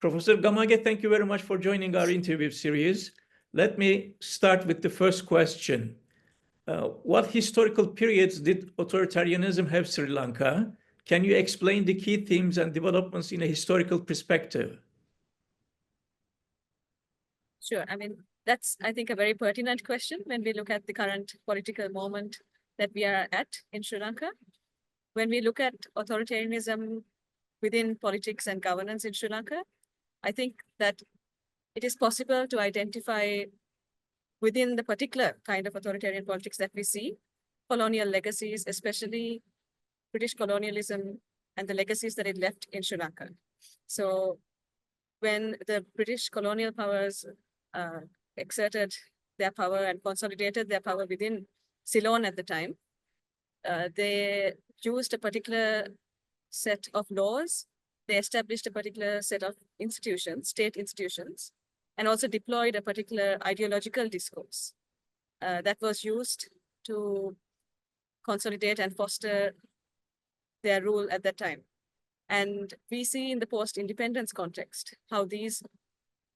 Professor Gamage, thank you very much for joining our interview series. Let me start with the first question. What historical periods did authoritarianism have Sri Lanka? Can you explain the key themes and developments in a historical perspective? Sure. I mean, that's, I think, a very pertinent question when we look at the current political moment that we are at in Sri Lanka. When we look at authoritarianism within politics and governance in Sri Lanka, I think that it is possible to identify within the particular kind of authoritarian politics that we see, colonial legacies, especially British colonialism and the legacies that it left in Sri Lanka. So when the British colonial powers exerted their power and consolidated their power within Ceylon at the time, they used a particular set of laws. They established a particular set of institutions, state institutions, and also deployed a particular ideological discourse that was used to consolidate and foster their rule at that time. And we see in the post-independence context how the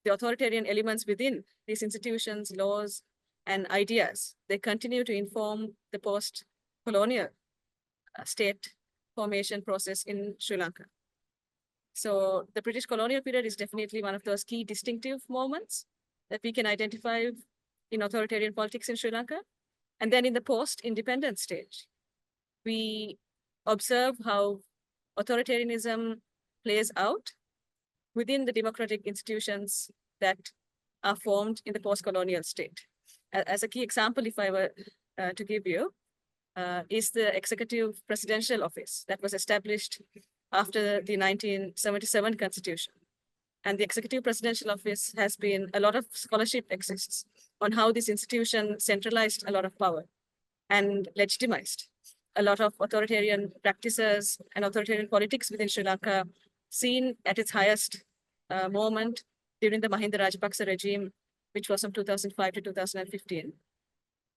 authoritarian elements within these institutions, laws, and ideas, they continue to inform the post-colonial state formation process in Sri Lanka. So the British colonial period is definitely one of those key distinctive moments that we can identify in authoritarian politics in Sri Lanka. And then in the post-independence stage, we observe how authoritarianism plays out within the democratic institutions that are formed in the post-colonial state. As a key example, if I were to give you, is the Executive Presidential Office that was established after the 1977 Constitution. And the Executive Presidential Office has been, a lot of scholarship exists on how this institution centralized a lot of power and legitimized a lot of authoritarian practices and authoritarian politics within Sri Lanka, seen at its highest moment during the Mahinda Rajapaksa regime, which was from 2005 to 2015.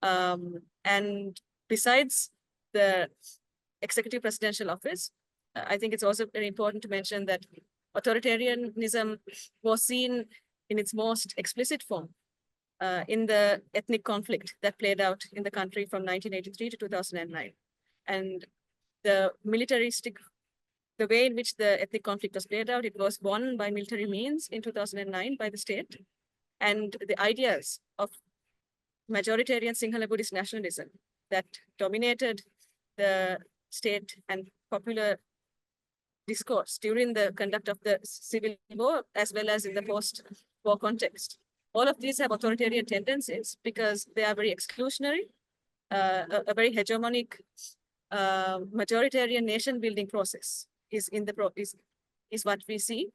And besides the Executive Presidential Office, I think it's also very important to mention that authoritarianism was seen in its most explicit form in the ethnic conflict that played out in the country from 1983 to 2009. And the militaristic, the way in which the ethnic conflict was played out, it was won by military means in 2009 by the state. And the ideas of majoritarian Sinhala-Buddhist nationalism that dominated the state and popular discourse during the conduct of the civil war, as well as in the post-war context. All of these have authoritarian tendencies because they are very exclusionary, a very hegemonic majoritarian nation-building process is what we see.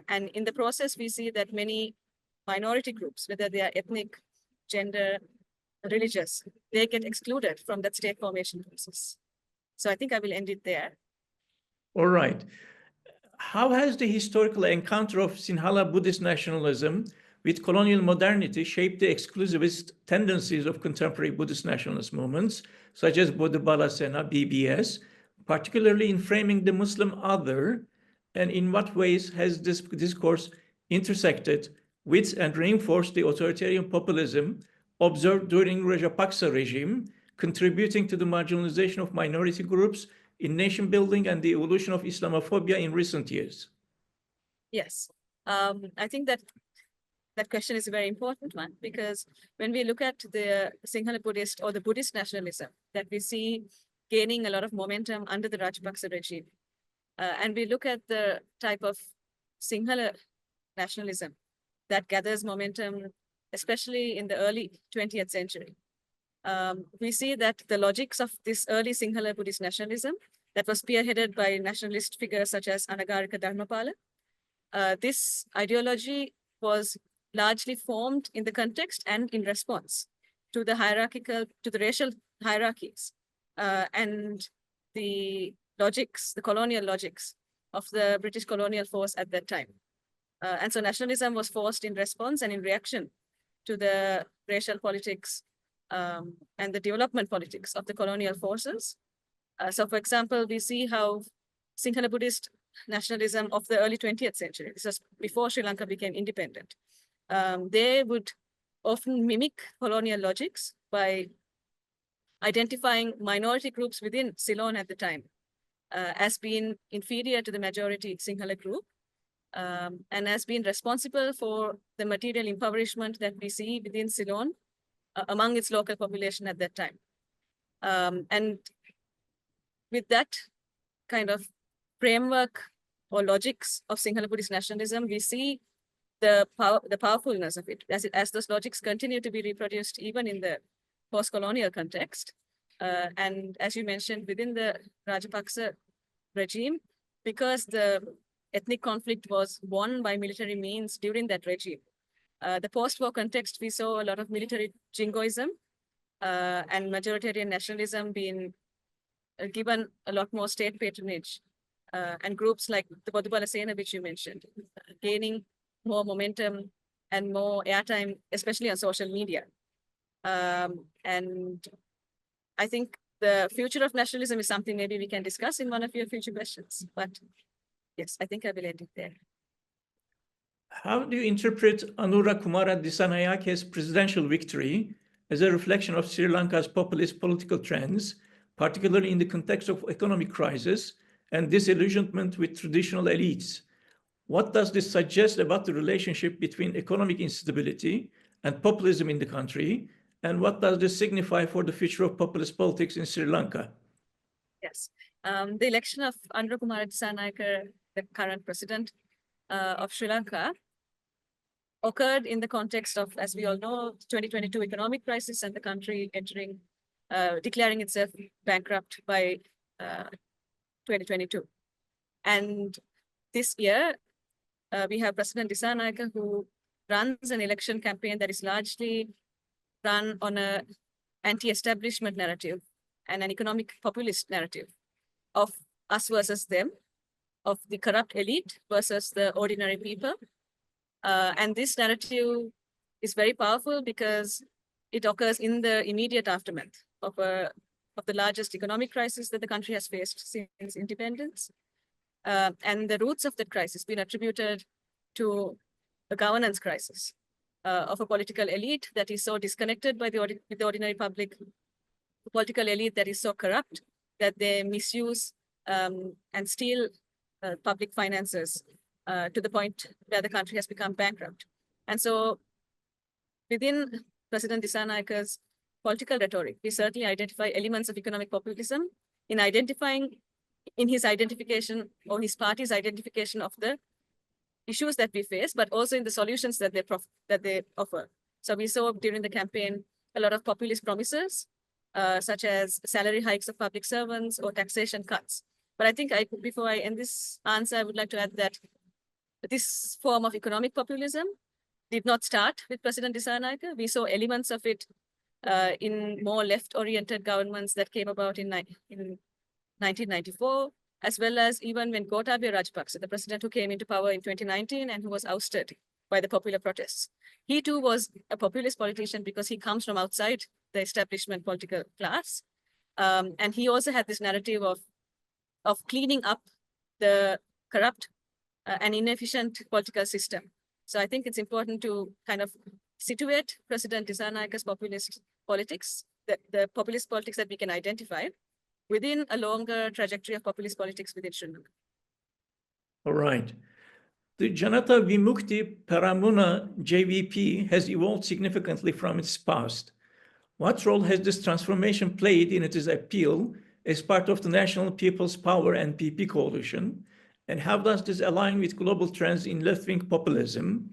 And in the process, we see that many minority groups, whether they are ethnic, gender, religious, they get excluded from that state formation process. So I think I will end it there. All right. How has the historical encounter of Sinhala-Buddhist nationalism with colonial modernity shaped the exclusivist tendencies of contemporary Buddhist nationalist movements, such as Bodhibala Sena, BBS, particularly in framing the Muslim other? And in what ways has this discourse intersected with and reinforced the authoritarian populism observed during Rajapaksa regime, contributing to the marginalization of minority groups in nation building and the evolution of Islamophobia in recent years? Yes, I think that question is a very important one, because when we look at the Sinhala-Buddhist or the Buddhist nationalism that we see gaining a lot of momentum under the Rajapaksa regime, and we look at the type of Sinhala nationalism that gathers momentum, especially in the early 20th century, we see that the logics of this early Sinhala-Buddhist nationalism that was spearheaded by nationalist figures such as Anagarika Dharmapala, this ideology was largely formed in the context and in response to the racial hierarchies and the logics, the colonial logics of the British colonial force at that time. And so nationalism was forced in response and in reaction to the racial politics and the development politics of the colonial forces. So for example, we see how Sinhala-Buddhist nationalism of the early 20th century. This was before Sri Lanka became independent. They would often mimic colonial logics by identifying minority groups within Ceylon at the time as being inferior to the majority Sinhala group, and as being responsible for the material impoverishment that we see within Ceylon among its local population at that time. And with that kind of framework or logics of Sinhala-Buddhist nationalism, we see the powerfulness of it as those logics continue to be reproduced even in the post-colonial context. And as you mentioned, within the Rajapaksa regime, because the ethnic conflict was won by military means during that regime, the post-war context, we saw a lot of military jingoism and majoritarian nationalism being given a lot more state patronage, and groups like the Bodubala Sena, which you mentioned, gaining more momentum and more airtime, especially on social media. And I think the future of nationalism is something maybe we can discuss in one of your future questions. But yes, I think I will end it there. How do you interpret Anura Kumara Disanayake's presidential victory as a reflection of Sri Lanka's populist political trends, particularly in the context of economic crisis and disillusionment with traditional elites? What does this suggest about the relationship between economic instability and populism in the country? And what does this signify for the future of populist politics in Sri Lanka? Yes, the election of Anura Kumara Dissanayake, the current president of Sri Lanka, occurred in the context of, as we all know, 2022 economic crisis and the country entering, declaring itself bankrupt by 2022. And this year, we have President Dissanayake, who runs an election campaign that is largely run on an anti-establishment narrative and an economic populist narrative of us versus them, of the corrupt elite versus the ordinary people. And this narrative is very powerful because it occurs in the immediate aftermath of the largest economic crisis that the country has faced since independence. And the roots of that crisis been attributed to a governance crisis of a political elite that is so disconnected with the ordinary public, a political elite that is so corrupt that they misuse and steal public finances to the point where the country has become bankrupt. And so within President Disanayake's political rhetoric, we certainly identify elements of economic populism in his identification or his party's identification of the issues that we face, but also in the solutions that they offer. So we saw during the campaign a lot of populist promises, such as salary hikes of public servants or taxation cuts. But I think before I end this answer, I would like to add that this form of economic populism did not start with President Dissanayake. We saw elements of it in more left-oriented governments that came about in 1994, as well as even when Gotabaya Rajapaksa, the president who came into power in 2019 and who was ousted by the popular protests. He too was a populist politician because he comes from outside the establishment political class. And he also had this narrative of cleaning up the corrupt and inefficient political system. So I think it's important to kind of situate President Disanayake's populist politics, the populist politics that we can identify, within a longer trajectory of populist politics within Sri Lanka. All right. The Janata Vimukti Paramuna JVP has evolved significantly from its past. What role has this transformation played in its appeal as part of the National People's Power NPP coalition? And how does this align with global trends in left-wing populism?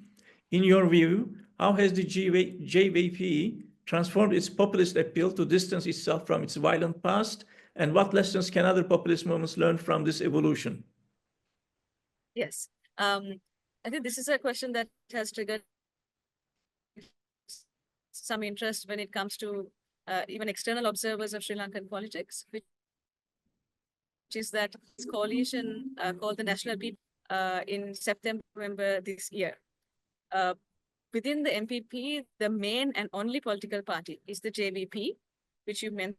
In your view, how has the JVP transformed its populist appeal to distance itself from its violent past? And what lessons can other populist movements learn from this evolution? Yes, I think this is a question that has triggered some interest when it comes to even external observers of Sri Lankan politics, which is that this coalition called the National People in September, November this year. Within the MPP, the main and only political party is the JVP, which you mentioned.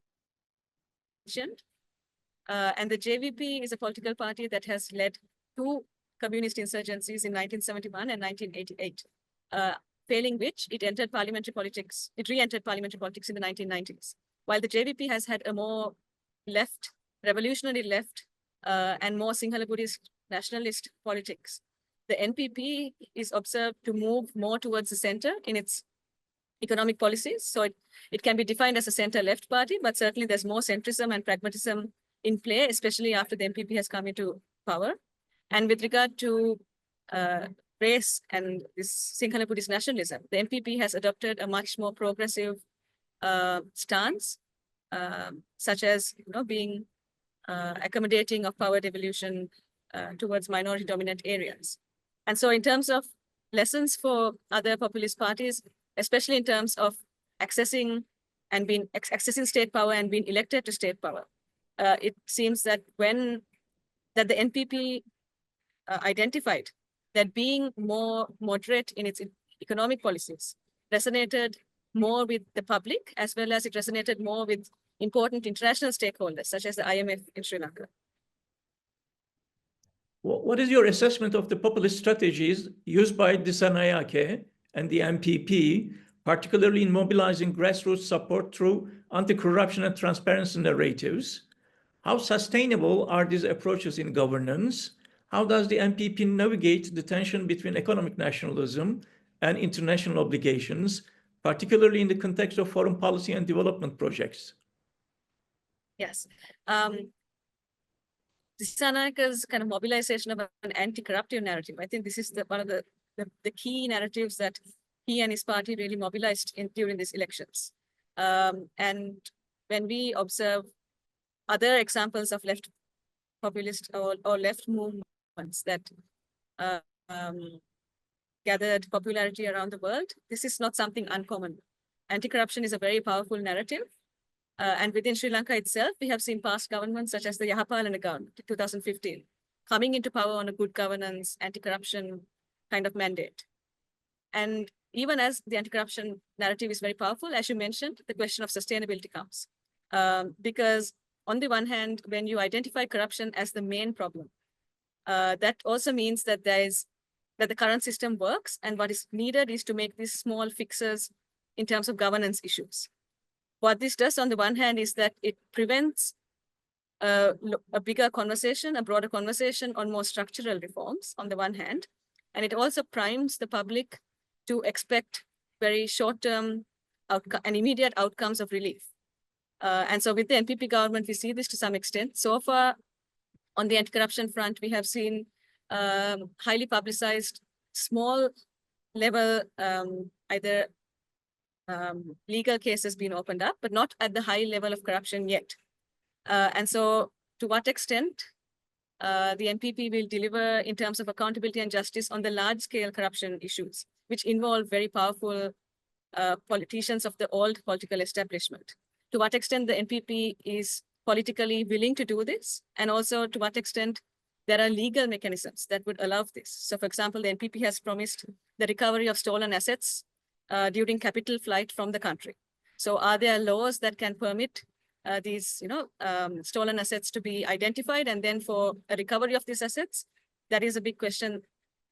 And the JVP is a political party that has led two communist insurgencies in 1971 and 1988, failing which it entered parliamentary politics. It re-entered parliamentary politics in the 1990s. While the JVP has had a more left, revolutionary left, and more Sinhala-Buddhist nationalist politics, the NPP is observed to move more towards the center in its economic policies. So it can be defined as a center-left party, but certainly there's more centrism and pragmatism in play, especially after the NPP has come into power. And with regard to race and this Sinhala-Buddhist nationalism, the NPP has adopted a much more progressive stance, such as being accommodating of power devolution towards minority-dominant areas. And so in terms of lessons for other populist parties, especially in terms of accessing state power and being elected to state power, it seems that the NPP identified that being more moderate in its economic policies resonated more with the public, as well as it resonated more with important international stakeholders, such as the IMF in Sri Lanka. What is your assessment of the populist strategies used by Dissanayake and the MPP, particularly in mobilizing grassroots support through anti-corruption and transparency narratives? How sustainable are these approaches in governance? How does the MPP navigate the tension between economic nationalism and international obligations, particularly in the context of foreign policy and development projects? Yes. Dissanayaka's kind of mobilization of an anti-corruptive narrative, I think this is one of the key narratives that he and his party really mobilized during these elections. And when we observe other examples of left populist or left movements that gathered popularity around the world, this is not something uncommon. Anti-corruption is a very powerful narrative. And within Sri Lanka itself, we have seen past governments such as the Yahapalana government in 2015 coming into power on a good governance, anti-corruption kind of mandate. And even as the anti-corruption narrative is very powerful, as you mentioned, the question of sustainability comes. Because on the one hand, when you identify corruption as the main problem, that also means that the current system works, and what is needed is to make these small fixes in terms of governance issues. What this does on the one hand is that it prevents a bigger conversation, a broader conversation on more structural reforms on the one hand, and it also primes the public to expect very short-term and immediate outcomes of relief. And so with the NPP government, we see this to some extent. So far, on the anti-corruption front, we have seen highly publicized, small level, either legal cases being opened up, but not at the high level of corruption yet. And so to what extent the NPP will deliver in terms of accountability and justice on the large-scale corruption issues, which involve very powerful politicians of the old political establishment. To what extent the NPP is politically willing to do this, and also to what extent there are legal mechanisms that would allow this. So for example, the NPP has promised the recovery of stolen assets during capital flight from the country. So are there laws that can permit these stolen assets to be identified, and then for a recovery of these assets? That is a big question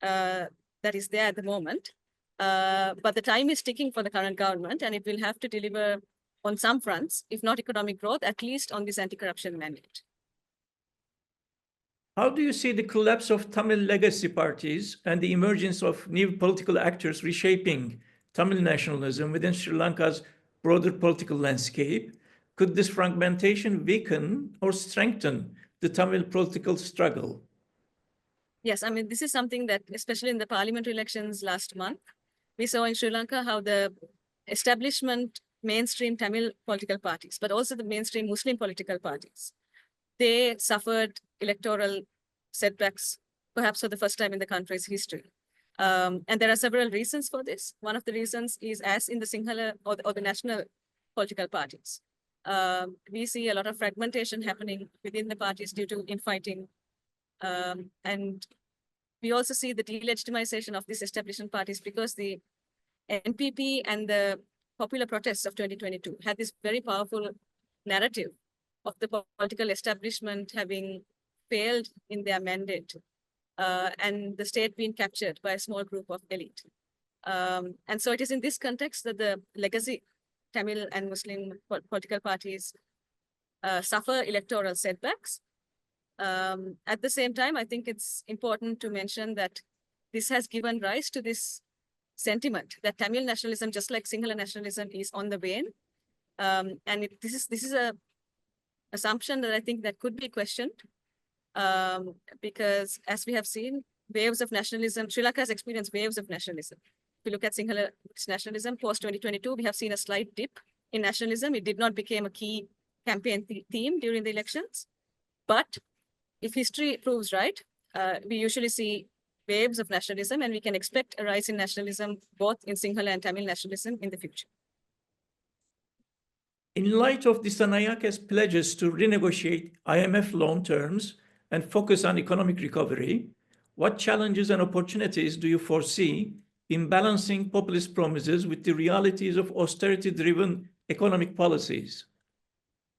that is there at the moment. But the time is ticking for the current government, and it will have to deliver on some fronts, if not economic growth, at least on this anti-corruption mandate. How do you see the collapse of Tamil legacy parties and the emergence of new political actors reshaping Tamil nationalism within Sri Lanka's broader political landscape? Could this fragmentation weaken or strengthen the Tamil political struggle? Yes, I mean, this is something that, especially in the parliamentary elections last month, we saw in Sri Lanka how the establishment mainstream Tamil political parties, but also the mainstream Muslim political parties, they suffered electoral setbacks, perhaps for the first time in the country's history. And there are several reasons for this. One of the reasons is, as in the Sinhala or the national political parties, we see a lot of fragmentation happening within the parties due to infighting. And we also see the delegitimization of these establishment parties because the NPP and the popular protests of 2022 had this very powerful narrative of the political establishment having failed in their mandate and the state being captured by a small group of elite. And so it is in this context that the legacy Tamil and Muslim political parties suffer electoral setbacks. At the same time, I think it's important to mention that this has given rise to this sentiment that Tamil nationalism, just like Sinhala nationalism, is on the wane. And this is a assumption that I think that could be questioned, because as we have seen, waves of nationalism, Sri Lanka has experienced waves of nationalism. If you look at Sinhala nationalism post 2022, we have seen a slight dip in nationalism. It did not become a key campaign theme during the elections. But if history proves right, we usually see waves of nationalism, and we can expect a rise in nationalism both in Sinhala and Tamil nationalism in the future. In light of Dissanayaka's pledges to renegotiate IMF loan terms and focus on economic recovery, what challenges and opportunities do you foresee in balancing populist promises with the realities of austerity-driven economic policies?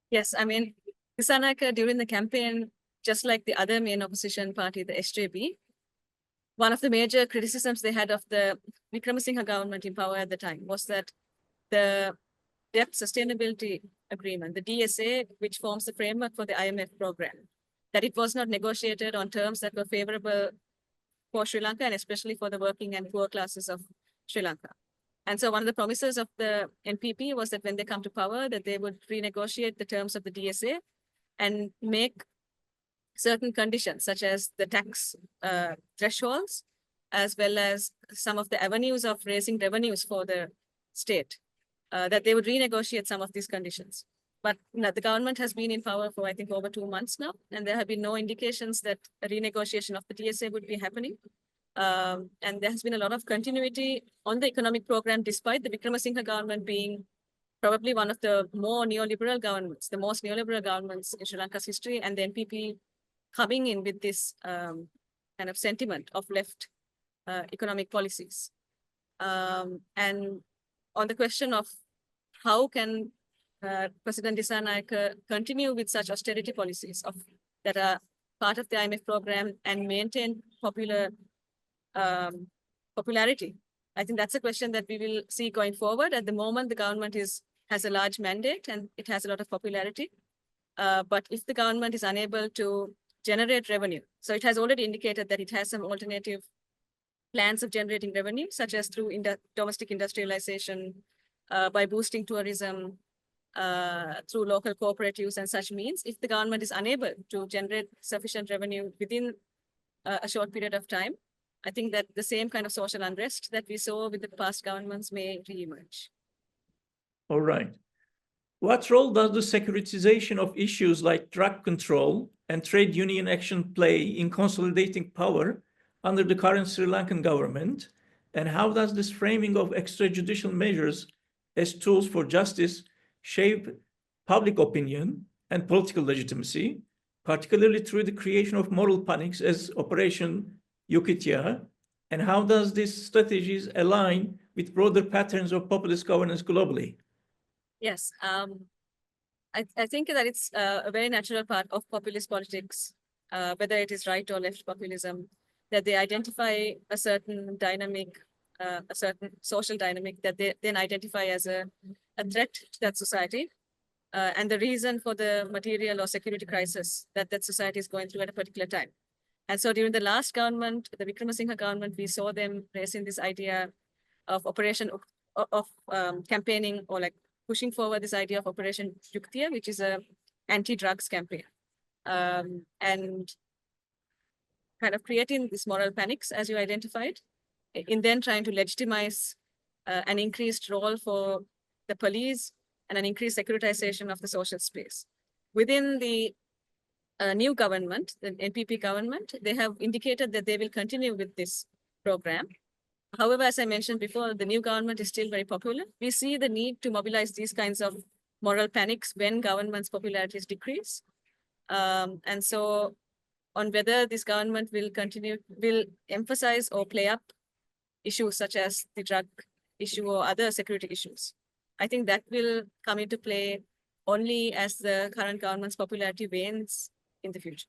Yes, I mean, Dissanayaka during the campaign, just like the other main opposition party, the SJB, one of the major criticisms they had of the Wickramasinghe government in power at the time was that the Debt Sustainability Agreement, the DSA, which forms the framework for the IMF program, that it was not negotiated on terms that were favorable for Sri Lanka and especially for the working and poor classes of Sri Lanka. And so one of the promises of the NPP was that when they come to power, that they would renegotiate the terms of the DSA and make certain conditions, such as the tax thresholds, as well as some of the avenues of raising revenues for the state, that they would renegotiate some of these conditions. But the government has been in power for, I think, over 2 months now, and there have been no indications that a renegotiation of the DSA would be happening. And there has been a lot of continuity on the economic program, despite the Wickramasinghe government being probably one of the more neoliberal governments, the most neoliberal governments in Sri Lanka's history, and the NPP coming in with this kind of sentiment of left economic policies. And on the question of how can President Dissanayaka continue with such austerity policies that are part of the IMF program and maintain popularity, I think that's a question that we will see going forward. At the moment, the government has a large mandate and it has a lot of popularity. But if the government is unable to generate revenue, so it has already indicated that it has some alternative plans of generating revenue, such as through domestic industrialization, by boosting tourism, through local cooperatives and such means. If the government is unable to generate sufficient revenue within a short period of time, I think that the same kind of social unrest that we saw with the past governments may reemerge. All right. What role does the securitization of issues like drug control and trade union action play in consolidating power under the current Sri Lankan government? And how does this framing of extrajudicial measures as tools for justice shape public opinion and political legitimacy, particularly through the creation of moral panics as Operation Yukitya? And how does these strategies align with broader patterns of populist governance globally? Yes, I think that it's a very natural part of populist politics, whether it is right or left populism, that they identify a certain dynamic, a certain social dynamic that they then identify as a threat to that society, and the reason for the material or security crisis that society is going through at a particular time. And so during the last government, the Wickramasinghe government, we saw them raising this idea of campaigning or like pushing forward this idea of Operation Yuktiya, which is a anti-drugs campaign, and kind of creating this moral panics, as you identified, in then trying to legitimize an increased role for the police and an increased securitization of the social space. Within the new government, the NPP government, they have indicated that they will continue with this program. However, as I mentioned before, the new government is still very popular. We see the need to mobilize these kinds of moral panics when government's popularities decrease. And so on whether this government will emphasize or play up issues such as the drug issue or other security issues, I think that will come into play only as the current government's popularity wanes in the future.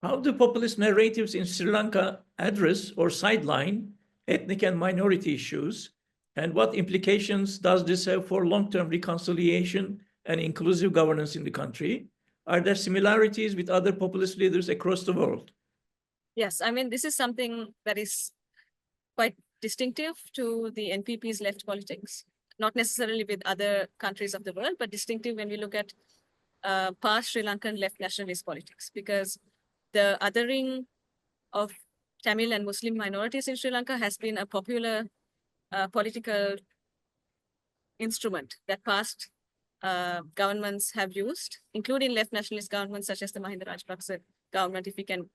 How do populist narratives in Sri Lanka address or sideline ethnic and minority issues? And what implications does this have for long-term reconciliation and inclusive governance in the country? Are there similarities with other populist leaders across the world? Yes, I mean, this is something that is quite distinctive to the NPP's left politics, not necessarily with other countries of the world, but distinctive when we look at past Sri Lankan left nationalist politics, because the othering of Tamil and Muslim minorities in Sri Lanka has been a popular political instrument that past governments have used, including left nationalist governments such as the Mahinda Rajapaksa government, if we can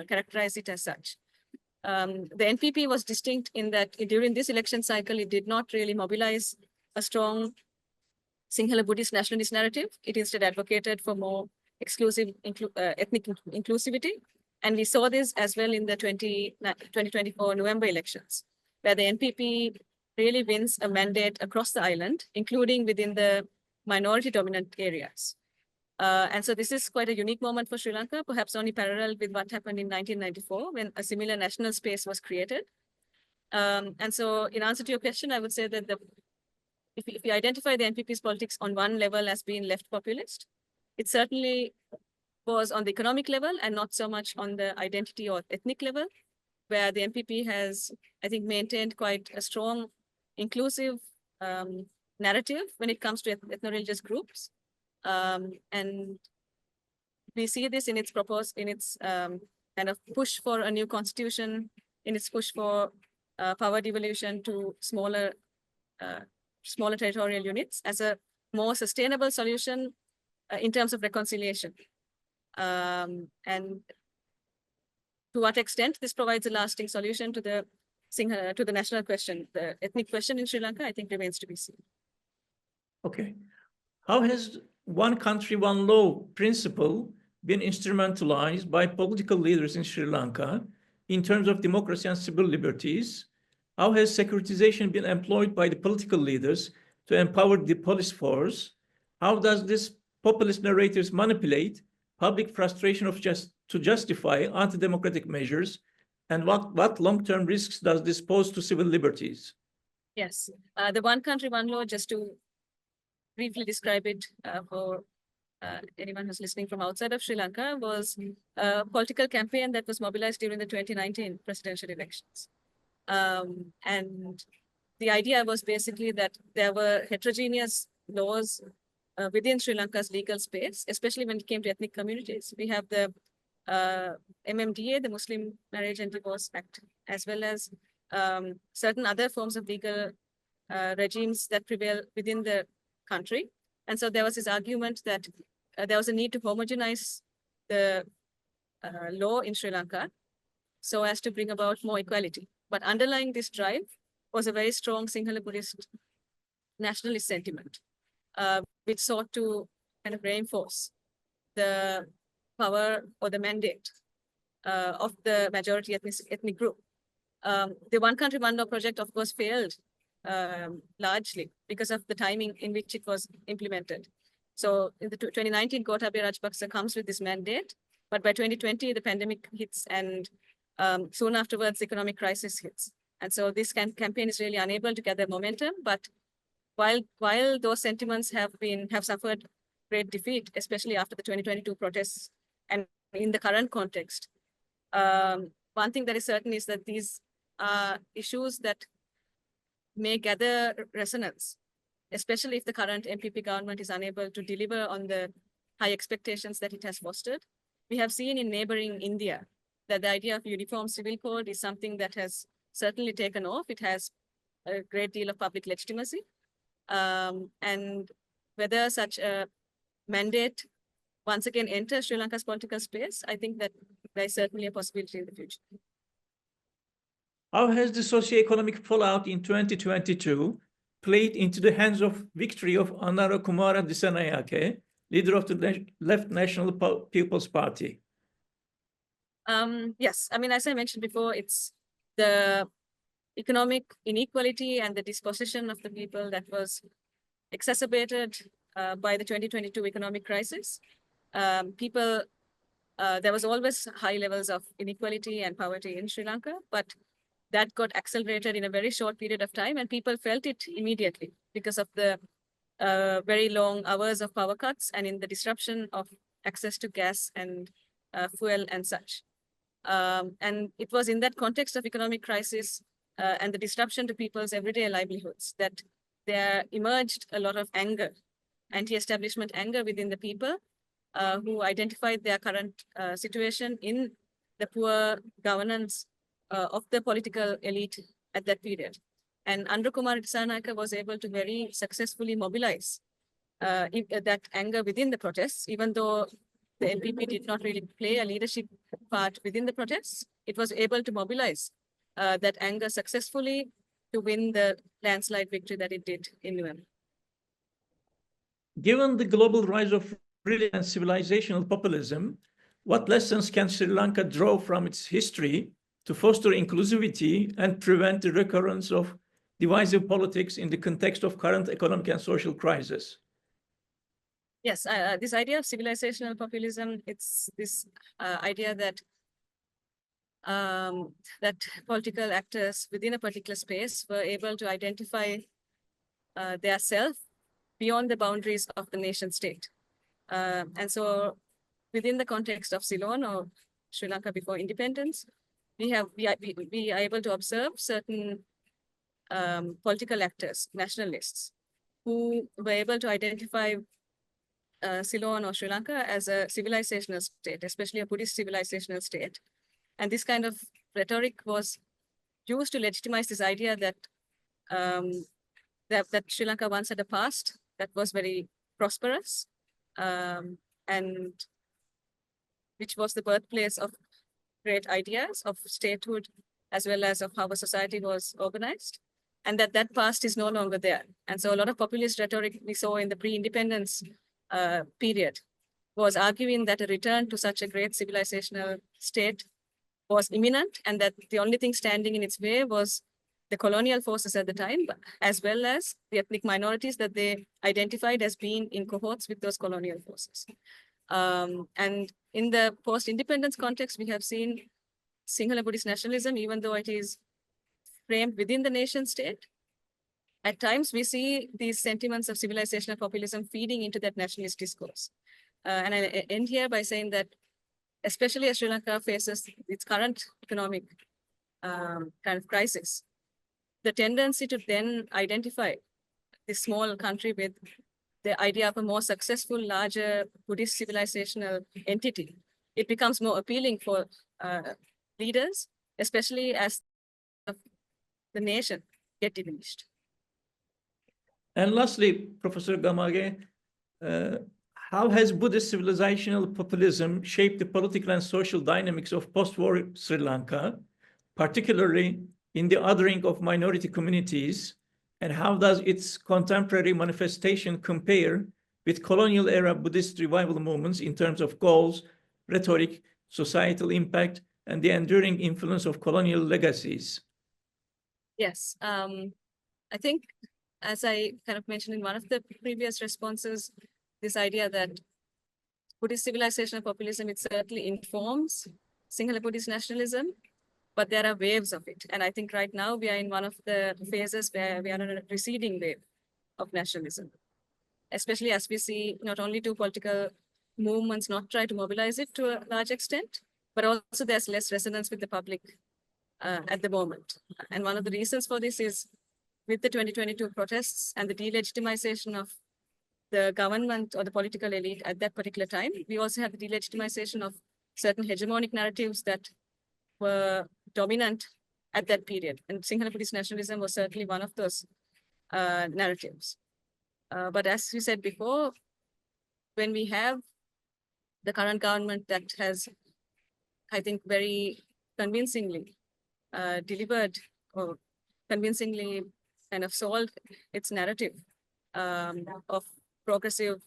characterize it as such. The NPP was distinct in that during this election cycle, it did not really mobilize a strong Sinhala-Buddhist nationalist narrative. It instead advocated for more exclusive ethnic inclusivity. And we saw this as well in the 2024 November elections, where the NPP really wins a mandate across the island, including within the minority dominant areas. And so this is quite a unique moment for Sri Lanka, perhaps only parallel with what happened in 1994 when a similar national space was created. And so in answer to your question, I would say that if you identify the NPP's politics on one level as being left populist, it certainly was on the economic level and not so much on the identity or ethnic level, where the NPP has, I think, maintained quite a strong, inclusive narrative when it comes to ethno-religious groups. And we see this in its kind of push for a new constitution, in its push for power devolution to smaller territorial units as a more sustainable solution in terms of reconciliation. And to what extent this provides a lasting solution to the national question, the ethnic question in Sri Lanka, I think remains to be seen. Okay. How has one country, one law principle been instrumentalized by political leaders in Sri Lanka in terms of democracy and civil liberties? How has securitization been employed by the political leaders to empower the police force? How does this populist narratives manipulate public frustration to justify anti-democratic measures? And what long-term risks does this pose to civil liberties? Yes, the one country, one law, just to briefly describe it for anyone who's listening from outside of Sri Lanka, was a political campaign that was mobilized during the 2019 presidential elections. And the idea was basically that there were heterogeneous laws within Sri Lanka's legal space, especially when it came to ethnic communities. We have the MMDA, the Muslim Marriage and Divorce Act, as well as certain other forms of legal regimes that prevail within the country. And so there was this argument that there was a need to homogenize the law in Sri Lanka so as to bring about more equality. But underlying this drive was a very strong Sinhala-Buddhist nationalist sentiment, which sought to kind of reinforce the power or the mandate of the majority ethnic group. The One Country, One Law project, of course, failed largely because of the timing in which it was implemented. So in the 2019, Gotabaya Rajapaksa comes with this mandate, but by 2020, the pandemic hits, and soon afterwards, the economic crisis hits. And so this campaign is really unable to gather momentum. But while those sentiments have suffered great defeat, especially after the 2022 protests and in the current context, one thing that is certain is that these are issues that may gather resonance, especially if the current MPP government is unable to deliver on the high expectations that it has fostered. We have seen in neighboring India that the idea of uniform civil code is something that has certainly taken off. It has a great deal of public legitimacy. And whether such a mandate once again enters Sri Lanka's political space, I think that there is certainly a possibility in the future. How has the socioeconomic fallout in 2022 played into the hands of victory of Anara Kumara Dissanayake, leader of the Left National People's Party? Yes, I mean, as I mentioned before, it's the economic inequality and the dispossession of the people that was exacerbated by the 2022 economic crisis. People there was always high levels of inequality and poverty in Sri Lanka, but that got accelerated in a very short period of time, and people felt it immediately because of the very long hours of power cuts and in the disruption of access to gas and fuel and such. And it was in that context of economic crisis and the disruption to people's everyday livelihoods that there emerged a lot of anger, anti-establishment anger within the people who identified their current situation in the poor governance of the political elite at that period. And Andrew Kumar Dissanayake was able to very successfully mobilize that anger within the protests, even though the NPP did not really play a leadership part within the protests. It was able to mobilize that anger successfully to win the landslide victory that it did in November. Given the global rise of religion and civilizational populism, what lessons can Sri Lanka draw from its history to foster inclusivity and prevent the recurrence of divisive politics in the context of current economic and social crisis? Yes, this idea of civilizational populism, it's this idea that that political actors within a particular space were able to identify their self beyond the boundaries of the nation state. And so within the context of Ceylon or Sri Lanka before independence, we are able to observe certain political actors, nationalists, who were able to identify Ceylon or Sri Lanka as a civilizational state, especially a Buddhist civilizational state. And this kind of rhetoric was used to legitimize this idea that that Sri Lanka once had a past that was very prosperous, and which was the birthplace of great ideas of statehood, as well as of how a society was organized, and that past is no longer there. And so a lot of populist rhetoric we saw in the pre-independence period was arguing that a return to such a great civilizational state was imminent, and that the only thing standing in its way was the colonial forces at the time, as well as the ethnic minorities that they identified as being in cohorts with those colonial forces. And in the post-independence context, we have seen Sinhala-Buddhist nationalism, even though it is framed within the nation state, at times we see these sentiments of civilizational populism feeding into that nationalist discourse. And I end here by saying that, especially as Sri Lanka faces its current economic kind of crisis, the tendency to then identify this small country with the idea of a more successful, larger Buddhist civilizational entity, it becomes more appealing for leaders, especially as the nation get diminished. And lastly, Professor Gamage, how has Buddhist civilizational populism shaped the political and social dynamics of post-war Sri Lanka, particularly in the othering of minority communities, and how does its contemporary manifestation compare with colonial-era Buddhist revival movements in terms of goals, rhetoric, societal impact, and the enduring influence of colonial legacies? Yes, I think, as I kind of mentioned in one of the previous responses, this idea that Buddhist civilizational populism, it certainly informs Sinhala-Buddhist nationalism, but there are waves of it. And I think right now we are in one of the phases where we are on a receding wave of nationalism, especially as we see not only two political movements not try to mobilize it to a large extent, but also there's less resonance with the public at the moment. And one of the reasons for this is with the 2022 protests and the delegitimization of the government or the political elite at that particular time, we also had the delegitimization of certain hegemonic narratives that were dominant at that period. And Sinhala-Buddhist nationalism was certainly one of those narratives. But as we said before, when we have the current government that has, I think, very convincingly delivered or convincingly kind of solved its narrative of progressive,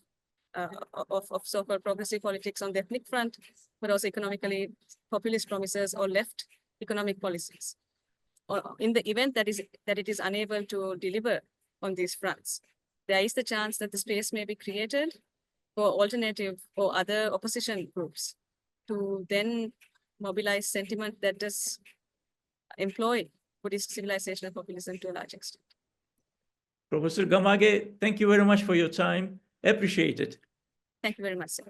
of so-called progressive politics on the ethnic front, but also economically populist promises or left economic policies. Or in the event that it is unable to deliver on these fronts, there is the chance that the space may be created for alternative or other opposition groups to then mobilize sentiment that does employ Buddhist civilizational populism to a large extent. Professor Gamage, thank you very much for your time. Appreciate it. Thank you very much, sir.